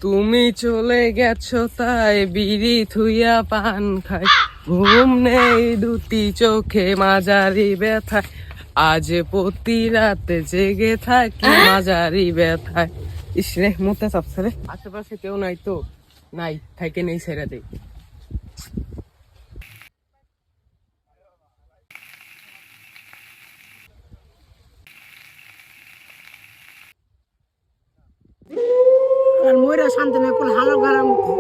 তুমি চলে গেছো তাই বিড়ি থুইয়া পান খাই, ঘুম নেই দুটি চোখে মাঝারি ব্যথায়, আজ প্রতি রাতে জেগে থাকি মাঝারি ব্যথায়। ইসরে মোতে চাপছে রে, আশেপাশে কেউ নাই তো, নাই থাকে নেই ছেড়ে দেই। আর ময়রা শান্তি নেই কোন হালো গারার মতো।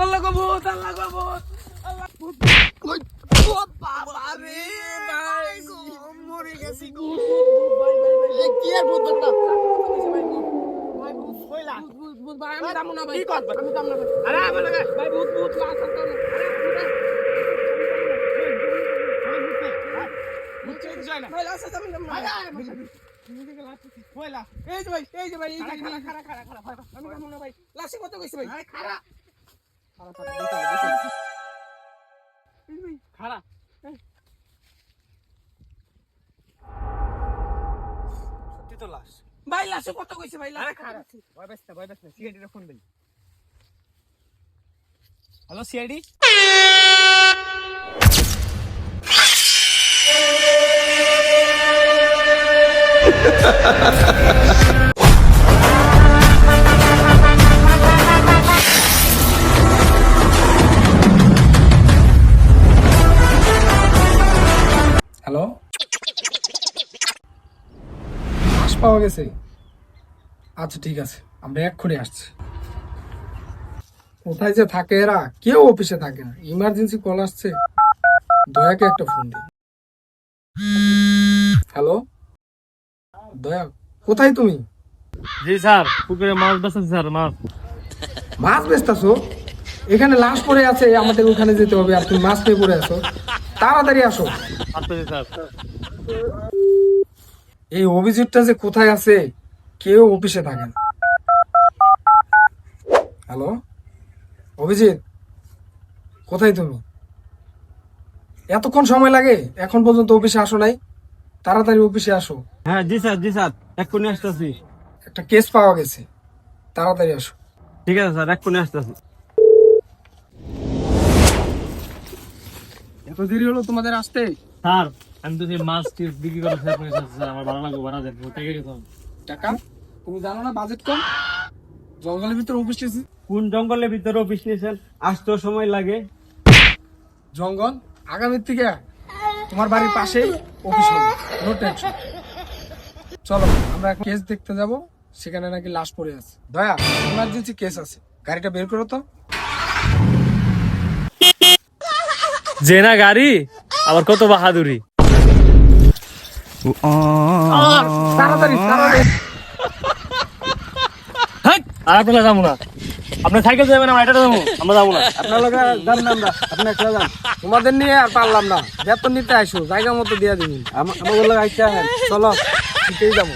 আল্লাহ গো ভূত, আল্লাহ গো ভূত, আল্লাহ ভূত, ওই ভূত বাবা রে ভাই গো মরে গেছি গো। ভাই ভাই ভাই এই কি আর ভূত না, ভাই ভূত কইলা ভূত ভূত ভাই আমি যাবো না ভাই, কি করব আমি যাব না ভাই। আরে আবার লাগা ভাই ভূত ভূত লাশ আনতো না। আরে ভূত চেক যায় না ভাই, লাশ যাবেন না ভাই। কইলা এই যে ভাই এই যে ভাই এই যে খাড়া খাড়া খাড়া ভাই আমি যাব না ভাই, লাশে কত কইছে ভাই। আরে খাড়া খাড়া সত্যি তো লাশ ভাই, লাশে কত কইছে ভাই। আরে খাড়া ভয় পাস না সিআইডি রে ফোন দেই। হ্যালো সিআইডি, হ্যালো, লাশ পাওয়া গেছে? আচ্ছা ঠিক আছে, আমরা এক্ষুনি আসছি। কোথায় যে থাকে এরা, কেউ অফিসে থাকে না। ইমার্জেন্সি কল আসছে, দয়াকে একটা ফোন দিই। হ্যালো দয়া, কোথায় তুমি? জি স্যার, পুকুরে মাছ বেচেন স্যার, মাছ বেচতেছো? এখানে লাশ পড়ে আছে, আমাদের ওখানে যেতে হবে, আর তুমি মাছ নিয়ে পড়ে আছো। তাড়াতাড়ি আসো। আসতেছি স্যার। এই অভিজিৎটা যে কোথায় আছে, কেউ অফিসে থাকে না। হ্যালো অভিজিৎ, কোথায় তুমি? এতক্ষণ সময় লাগে, এখন পর্যন্ত অফিসে আসো নাই? তাড়াতাড়ি অফিসে আসো। হ্যাঁ জি স্যার, এক্ষুনি আসতেছি। একটা কেস পাওয়া গেছে, তাড়াতাড়ি আসো। ঠিক আছে স্যার, এক্ষুনি আসতেছি। এত দেরি হলো তোমাদের আসতে? স্যার আমি তো সেই মাছ বিক্রি করার স্যার স্যার আমার ভালো লাগবে, ভাড়া দেন থেকে গেছিলাম। টাকা তুমি জানো না, বাজেট কম, জঙ্গলের ভিতরে অফিস নিয়েছি। কোন জঙ্গলের ভিতরে অফিস নিয়েছেন? আসতেও সময় লাগে। জঙ্গল আগামীর থেকে তোমার বাড়ির পাশেই অফিস হবে, নো টেনশন। চলো আমরা কেস দেখতে যাব, সেখানে নাকি লাশ পড়ে আছে। দয়া, ইমার্জেন্সি কেস আছে, গাড়িটা বের করো তো। যে না গাড়ি আবার কত বাহাদুরি। তাড়াতাড়ি তাড়াতাড়ি। আর আপনারা যাবো না, আপনার সাইকেল যাবেন, আমার এটা যাবো, আমরা যাবো না। আপনার লোক যান না, আমরা আপনি একটা যান। তোমাদের নিয়ে আর পারলাম না, বেতন নিতে আসো, জায়গা মতো দিয়ে দিবি। আমাদের লোক আইসা চলো নিতেই যাবো,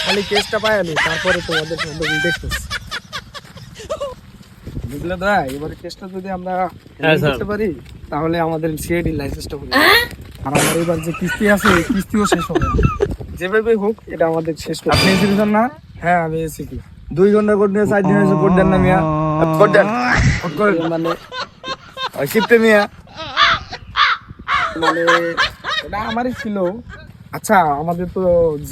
খালি কেসটা পাই আমি, তারপরে তোমাদের দেখতেছি। বুঝলে দয়া, এবারে কেসটা যদি আমরা করতে পারি তাহলে আমাদের সিআইডি লাইসেন্সটা হয়ে যাবে। আর আমার এবার যে কিস্তি আছে, এই কিস্তিও শেষ হবে। যেভাবে হোক এটা আমাদের শেষ করতে। আপনি এসে দিতেন না? হ্যাঁ আমি এসিপি। 2 ঘন্টা কোড নিয়ে 4 দিন হয়েছে, কোড দেন না মিয়া, কোড দেন। কোড করে মানে ওই শিফটে মিয়া, মানে এটা আমারই ছিল। আচ্ছা আমাদের তো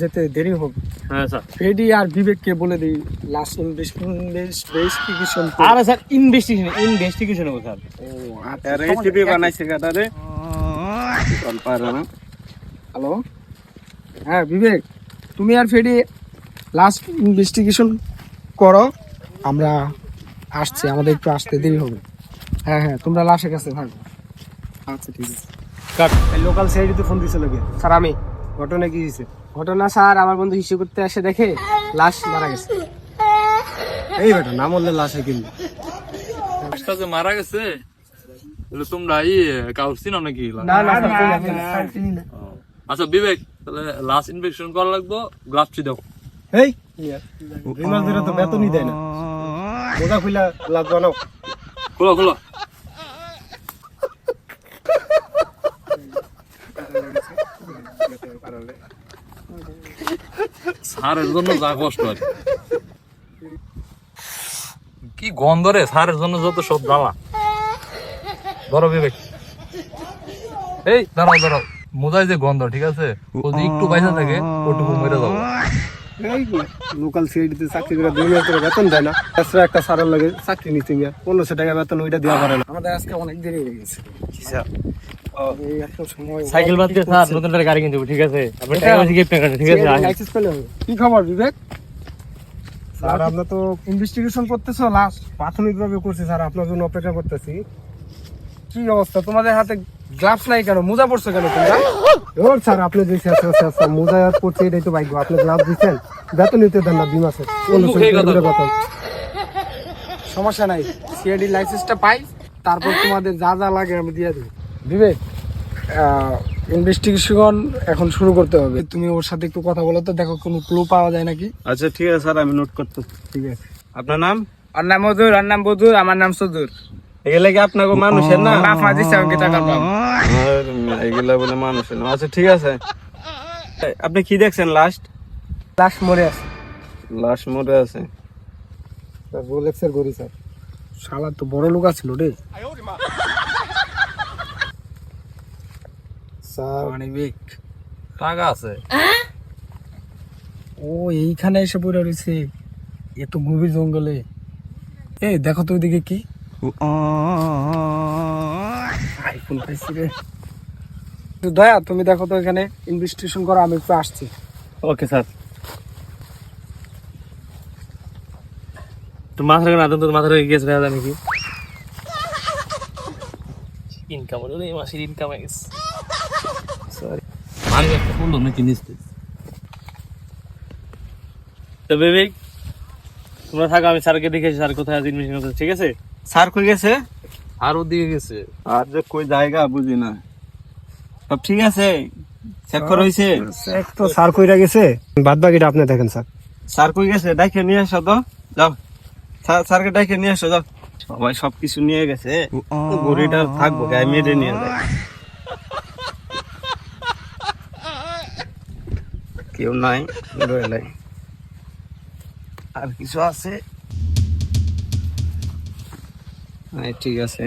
যেতে দেরি হবে। হ্যাঁ স্যার। ফেডি আর বিবেককে বলে দিই লাস্ট ইনভেস্টিগেশন। আরে স্যার ইনভেস্টিগেশন হবে স্যার। ও আচ্ছা, আরে টিপি বানাইছে কাটারে কোন পারে না। হ্যালো হ্যাঁ বিবেক, তুমি আর ফেডি লাস্ট ইনভেস্টিগেশন করো, আমরা আসছি, আমাদের একটু আসতে দেরি হবে। হ্যাঁ হ্যাঁ তোমরা লাশের কাছে থাকো। আচ্ছা ঠিক আছে। কাট লোকাল সিআইডিতে ফোন দিছিল কে? স্যার আমি। ঘটনা কি হইছে? ঘটনা স্যার, আমার বন্ধু হিসেব করতে এসে দেখে লাশ মারা গেছে। এই বেটা না মরলে লাশে কিনবে। লাশটা যে মারা গেছে তোমরা কাউর চিনো নাকি? না না স্যার চিনি না। আচ্ছা বিবেক, তাহলে লাস্ট ইনফেকশন করা লাগবো, গ্লাভসটি দাও। এই রিমাল ধরে তো বেতনই দেয় না, বোঝা খুইলা লাভ জানো। খোলো খোলো। স্যারের জন্য যা কষ্ট আর গন্ধ রে স্যারের জন্য যত সব জ্বালা। ধরো বিবেক, এই দাঁড়াও দাঁড়াও, মোজায় যে গন্ধ, ঠিক আছে, ও যদি একটু পয়সা থাকে ওটুকু মেরে যাবো। এই লোকাল সিআইডিতে চাকরি করে 2,000 করে বেতন দেয় না, তাছাড়া একটা স্যারের লাগে চাকরি নিতে গিয়ে 1500 টাকা বেতন ওইটা দেওয়া পারে না। আমাদের আজকে অনেক দেরি হয়ে গেছে। এই এত সময় সাইকেল বাদ দিয়ে স্যার নতুন একটা গাড়ি কিনতে হবে, ঠিক আছে? আপনি টাকা বেশি গিফট করেন, ঠিক আছে? লাইসেন্স পেলে হবে। কি খবর বিবেক? স্যার আমরা তো ইনভেস্টিগেশন করতেছো, লাস্ট প্রাথমিকভাবে করছি স্যার, আপনার জন্য অপেক্ষা করতেছি। কি অবস্থা, তোমাদের হাতে গ্লাভস নাই কেন, মোজা পড়ছো কেন তোমরা? ওর স্যার আপনি যে মোজা পড়ছে এটাই তো ভাগ্য, আপনি গ্লাভস দিচ্ছেন, বেতন নিতে দেন না 2 মাসের 1500 টাকা বেতন। সমস্যা নাই, সিআইডি লাইসেন্সটা পাই, তারপর তোমাদের যা যা লাগে আমি দিয়ে দেবো। বিবেক, ইনভেস্টিগেশন এখন শুরু করতে হবে, তুমি ওর সাথে একটু কথা বলো তো, দেখো কোনো ক্লু পাওয়া যায় নাকি। আচ্ছা ঠিক আছে স্যার, আমি নোট করতে। ঠিক আছে। আপনার নাম? আর নাম মধুর, আর নাম বধুর, আমার নাম সদুর। এগুলা কি আপনাকে মানুষের না? বাপ মা দিচ্ছে আমাকে টাকা পাবো। এগুলা বলে মানুষের না। আচ্ছা ঠিক আছে, আপনি কি দেখছেন লাস্ট? লাশ মরে আছে লাশ মরে আছে। স্যার, রোলেক্সের গড়ি স্যার, শালা তো বড় লোক আছিল রে স্যার। বিবেক, টাকা আছে। ও এইখানে এসে পড়ে রয়েছে, এত গভীর জঙ্গলে। এই দেখো তো ওইদিকে কি আইফোন পাইছি রে। তো দয়া, তুমি দেখো তো এখানে ইনভেস্টিগেশন করো, আমি একটু আসছি। Okay sir. তো মাথার কেন আদম, তো মাথার গিয়েছে ভাই, আমি কি ইনকাম হলো এই মাসের ইনকাম হয়ে গেছে। সরি মানি একটা বললো নাকি নিস্তে। তো বিবেক, তোমরা থাকো, আমি স্যারকে দেখেছি স্যার কোথায় আছে ইনভেস্টিগেশন করতে, ঠিক আছে? স্যার কই গেছে? আর ওদিকে গেছে। আর যে কই জায়গা বুঝি না। সব ঠিক আছে, চেক করা হইছে? এক তো স্যার কইরা গেছে, বাদ বাকিটা আপনি দেখেন স্যার। স্যার কই গেছে? ডাইকে নিয়ে আসো তো, যাও। স্যারকে ডাইকে নিয়ে আসো, যাও। সবাই সবকিছু নিয়ে গেছে, গড়িটা থাকবো গায়ে মেরে নিয়ে যায়। কেউ নাই, রয়েলাই। আর কিছু আছে? ঠিক আছে।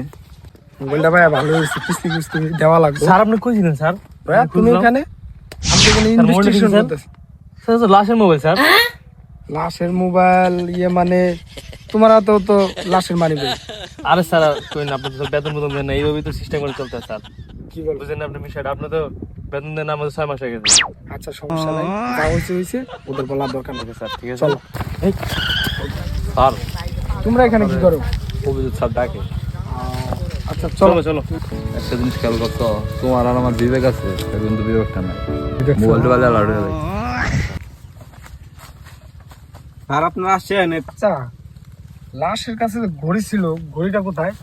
মোবাইলটা ভাই ভালো হয়েছে, কিস্তি কিস্তি দেওয়া লাগবে। স্যার আপনি কই ছিলেন স্যার? ভাইয়া তুমি এখানে, আমি তো এখানে ইনভেস্টিগেশন করতেছি। স্যার তো লাশের মোবাইল স্যার। লাশের মোবাইল মানে তোমার হাতেও তো লাশের মানি বই। আরে স্যার কই না, আপনি তো বেতন বেতন দেন না, এইভাবেই তো সিস্টেম করে চলতে স্যার। কি বলবো, বুঝেন না আপনি বিষয়টা? আপনি তো বেতন দেন আমাদের 6 মাস হয়ে গেছে। আচ্ছা সমস্যা নাই, যা হয়েছে হয়েছে, ওদের বলার দরকার নেই স্যার ঠিক আছে। চলো। স্যার, তোমরা এখানে কি করো? অভিজিৎ স্যার ডাকে। আচ্ছা চলো চলো চলো। একটা জিনিস খেয়াল করতো, তোমার আর আমার বিবেক আছে, কিন্তু বিবেকটা নাই। মোবাইলটা বাজে আলাদা হয়ে যায়। স্যার আপনারা আসছেন? আচ্ছা, লাশের কাছে যে ঘড়ি ছিল, ঘড়িটা কোথায়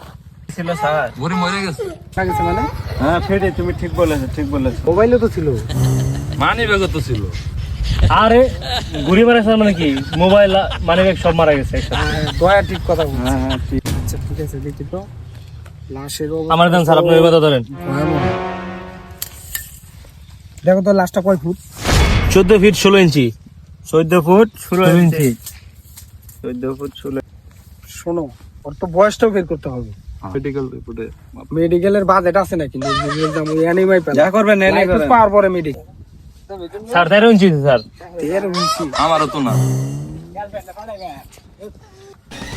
ছিল স্যার? গড়ি মরে গেছে। গেছে মানে? হ্যাঁ ফেটে, তুমি ঠিক বলেছো, ঠিক বলেছো। মোবাইলও তো ছিল। মানি ব্যাগ তো ছিল। আরে ঘুরি মারা স্যার মানে কি, মোবাইল মানে ব্যাগ সব মারা গেছে একসাথে। দয়া ঠিক কথা বলছে। হ্যাঁ হ্যাঁ ঠিক। আচ্ছা ঠিক আছে, দেখি তো লাশের আমার দেন স্যার, আপনি ওই কথা ধরেন। দেখো তো লাশটা কয় ফুট? 14 ফিট 16 ইঞ্চি। 14 ফুট 16 ইঞ্চি। 14 ফুট 16। শোনো, ওর তো বয়সটাও বের করতে হবে। মেডিকেল রিপোর্টে মেডিকেলের বাজেট আছে নাকি? এনিমাই পেলাম, যা করবেন এনে করেন। পাওয়ার পরে মেডিকেল স্যার 13 ইঞ্চি স্যার। আমারও তো না।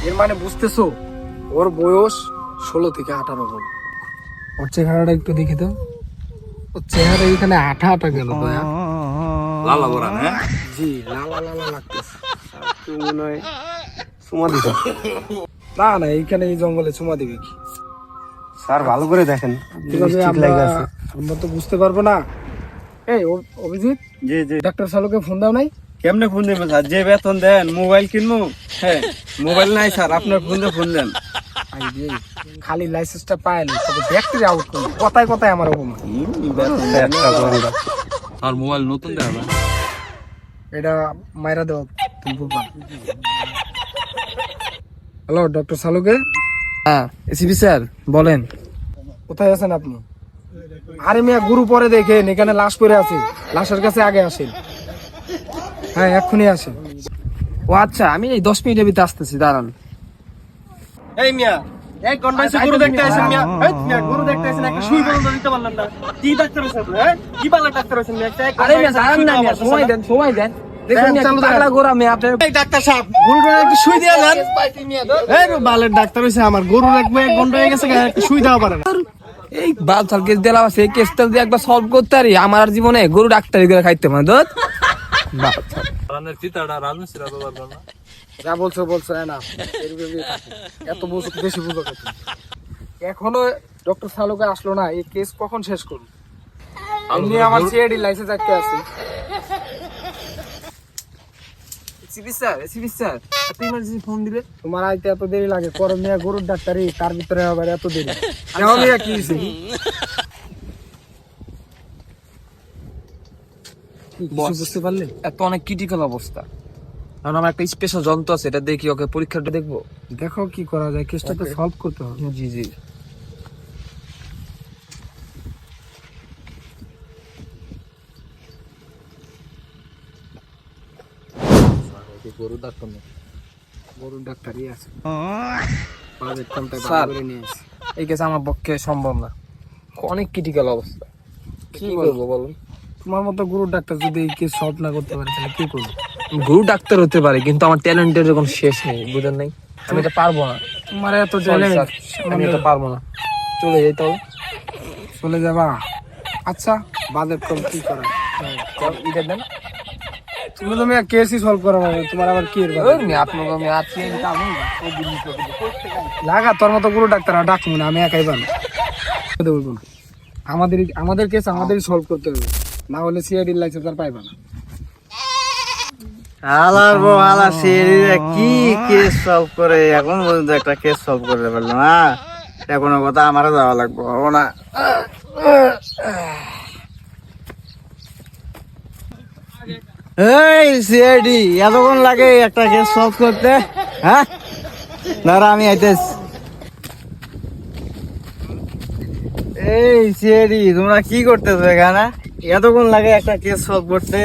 এর মানে বুঝতেছো, ওর বয়স 16 থেকে 18 হবে। ওর চেহারাটা একটু দেখি তো, ওর চেহারা এখানে আঠা আঠা গেল দয়া। লালা বড়া না? জি, লালা লালা লাগতেছে। তুই মনে হয় চুমা দিবে? না না, এইখানে এই জঙ্গলে চুমা দিবে কি? স্যার ভালো করে দেখেন, আমরা তো বুঝতে পারবো না। এই অভিজিৎ, জি জি। ডাক্তার সালুকে ফোন দাও নাই? কেমনে ফোন দেবেন স্যার? যে বেতন দেন, মোবাইল কিনবো। হ্যাঁ মোবাইল নাই স্যার, আপনার ফোন দিয়ে ফোন দেন। খালি লাইসেন্সটা পাইলে তবে ব্যাকটেরি আউট করবো, কথায় কথায় আমার অপমান। আর মোবাইল নতুন দেওয়া না? এটা মাইরা দেওয়া, তুমি বলবা। হ্যালো ডক্টর সালুকে? হ্যাঁ এসিপি স্যার বলেন। কোথায় আছেন আপনি? আরে মিয়া, গুরু পরে দেখেন, এখানে লাশ পড়ে আছে, লাশের কাছে আগে আসেন। হ্যাঁ এক্ষুনি আসেন। ও আচ্ছা, আমি এই 10 মিনিটের ভিতরে আসতেছি, দাঁড়ান। এই মিয়া এক ঘন্টা এসে গরু দেখতে আসেন মিয়া। এই মিয়া গরু দেখতে আসেন, একটা সুই পর্যন্ত দিতে পারলেন না। কি ডাক্তার হইছেন আপনি, হ্যাঁ? কি পালা ডাক্তার হইছেন মিয়া? একটা এক আরে ঘন্টা মিয়া এসে জানেন সুই না দেওয়া মিয়া, মারতেছেন সময় না। দেন সময় দেন। দেখুন মিয়া, চালু পাগলা গোরা মিয়া, আপনার এই ডাক্তার সাহেব গরুটা একটু সুই দিয়ে যান। এই বালের ডাক্তার হইছে আমার, গরু রাখবো এক ঘন্টা হয়ে গেছে, একটা সুই দেওয়া পারে না। এই বালছাল কেস দিলাম আছে, এই কেসটা যদি একবার সলভ করতে পারি আমার আর জীবনে গরু ডাক্তারি করে খাইতে মানে দোত। রানের চিতাটা রাজমিস্ত্রিরা তো পারবে না। যা বলছো বলছো, না এত বলছো, বেশি বুঝো কত। এখনো ডক্টর সালুকে আসলো না, এই কেস কখন শেষ করবো? এমনি আমার সিআইডি লাইসেন্স আটকে আছে। ফোন দিলে তোমার আইতে এত দেরি লাগে, করো মিয়া গরুর ডাক্তারি, তার ভিতরে আবার এত দেরি। মিয়া কি হয়েছে? বুঝতে পারলে এত অনেক ক্রিটিক্যাল অবস্থা। কারণ আমার একটা স্পেশাল যন্ত্র আছে, এটা দেখি ওকে পরীক্ষাটা দেখবো। দেখো কি করা যায়, কেসটা তো সলভ করতে হবে। জি জি। গরু ডাক্তার না, গরুর ডাক্তারই আছে। স্যার, এই কেস আমার পক্ষে সম্ভব না, অনেক ক্রিটিক্যাল অবস্থা। কি করবো বলুন? তোমার মতো গরুর ডাক্তার যদি এই কেস সলভ না করতে পারে তাহলে কি করবো? গরু ডাক্তার হতে পারে, কিন্তু আমার ট্যালেন্টের যখন শেষ নেই, বুঝেন নাই? আমি এটা পারবো না। তোমার এত ট্যালেন্ট, আমি এটা পারবো না। চলে যাই তবে। চলে যাবা? আচ্ছা, বাজেট কম, কি করা? এটা দেন। তুমি তো মেয়ে কেসই সলভ করা হবে, তোমার আবার কি লাগা? তোর মতো গুরু ডাক্তার আর ডাকবো না, আমি একাই পারবো। আমাদের কেস আমাদেরই সলভ করতে হবে, না হলে সিআইডি লাইসেন্স আর পাইবা না। হালার বউ হালা সেরিরা কি কেস সলভ করে, এখন পর্যন্ত একটা কেস সলভ করতে পারলো না। কোনো কথা আমারও যাওয়া লাগবে, হবো না। এই সিআইডি এতক্ষণ লাগে একটা কেস সলভ করতে? হ্যাঁ দাঁড়া, আমি আইতেছি। এই সিআইডি তোমরা কি করতেছো এখানে? এতক্ষণ লাগে একটা কেস সলভ করতে?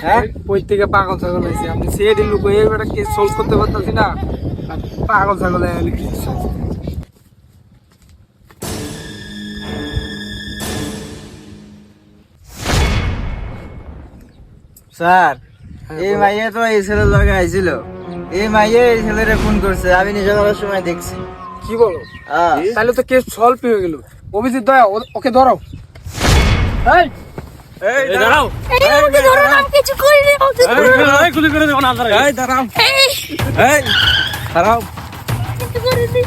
হ্যাঁ, কই থেকে পাগল ছাগল হয়েছে? আপনি সিআইডি লোক হয়ে একটা কেস সলভ করতে পারতেছি না, আর পাগল ছাগল হয়ে গেলে কি? স্যার এই মাইয়া তো এই ছেলের লগে আইছিল, এই মাইয়া এই ছেলেরে ফোন করছে, আমি নিজে যাওয়ার সময় দেখছি। কি বলো? তাহলে তো কেস সলভ হয়ে গেল। অভিজিৎ দয়া, ওকে ধরো। এই এই দাঁড়াও, আমাকে ধরো না, আমি কিছু করিনি, আমাকে ধরো না, এই গুলি করে দেব না। এই দাঁড়াও, এই দাঁড়াও। কিছু করিনি।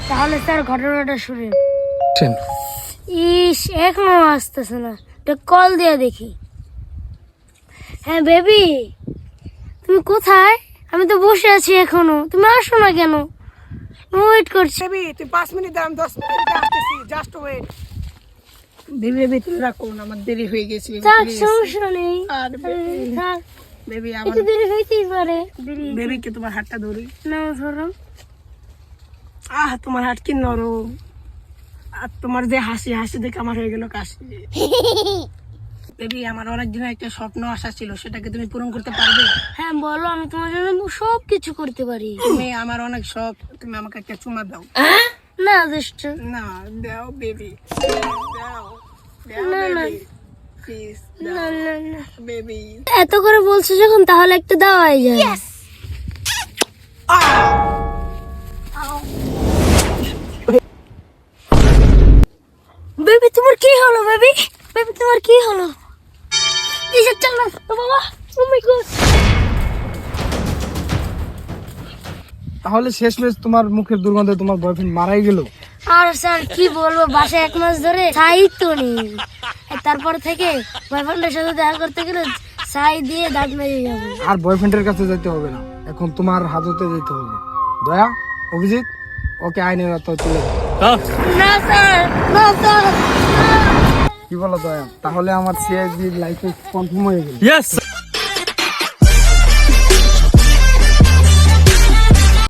তাহলে স্যার ঘটনাটা শুনে ইস এখনো আসতেছে না, একটা কল দিয়ে দেখি। হ্যাঁ বেবি, তুমি কোথায়? আমি তো বসে আছি এখনো, তুমি আসো না কেন? ওয়েট করছি। বেবি তুই 5 মিনিট দাঁড়ান, 10 মিনিট আসতেছি, জাস্ট ওয়েট। বেবি তুমি রাখো না, আমার দেরি হয়ে গেছে। থাক, সমস্যা নেই। আর থাক, বেবি আমার একটু দেরি হইতেই পারে। বেবি কে তোমার হাতটা ধরি। নাও ধরো। তোমার হাত কি নরম, আর তোমার যে হাসি, হাসি দেখে আমার হয়ে গেল কাশি। বেবি আমার অনেক দিনের একটা স্বপ্ন আশা ছিল, সেটাকে তুমি পূরণ করতে পারবে? হ্যাঁ বলো, আমি তোমার জন্য সব কিছু করতে পারি। তুমি আমার অনেক শখ, তুমি আমাকে একটা চুমা দাও। না দুষ্ট, না দাও বেবি, দাও না না প্লিজ না না না। বেবি। এত করে বলছো যখন, তাহলে একটা দেওয়াই যায়। বেবি তোমার কি হলো? বেবি বেবি তোমার কি হলো? কিসের চালা বাবা? ও মাই গড! তাহলে শেষমেশ তোমার মুখের দুর্গন্ধে তোমার বয়ফ্রেন্ড মারাই গেল। আর স্যার কি বলবো, বাসায় 1 মাস ধরে সাহিত্য নেই। তারপর থেকে বয়ফ্রেন্ডের সাথে দেখা করতে গেলে ছাই দিয়ে দাঁত মেরে যাবো। আর বয়ফ্রেন্ডের কাছে যেতে হবে না, এখন তোমার হাজতে যেতে হবে। দয়া, অভিজিৎ, ওকে আইনের আওতায় তুলে দাও। না স্যার, না স্যার, না। কি বলো দয়া? তাহলে আমার সিআইডি লাইসেন্স কনফার্ম হয়ে গেল। ইয়েস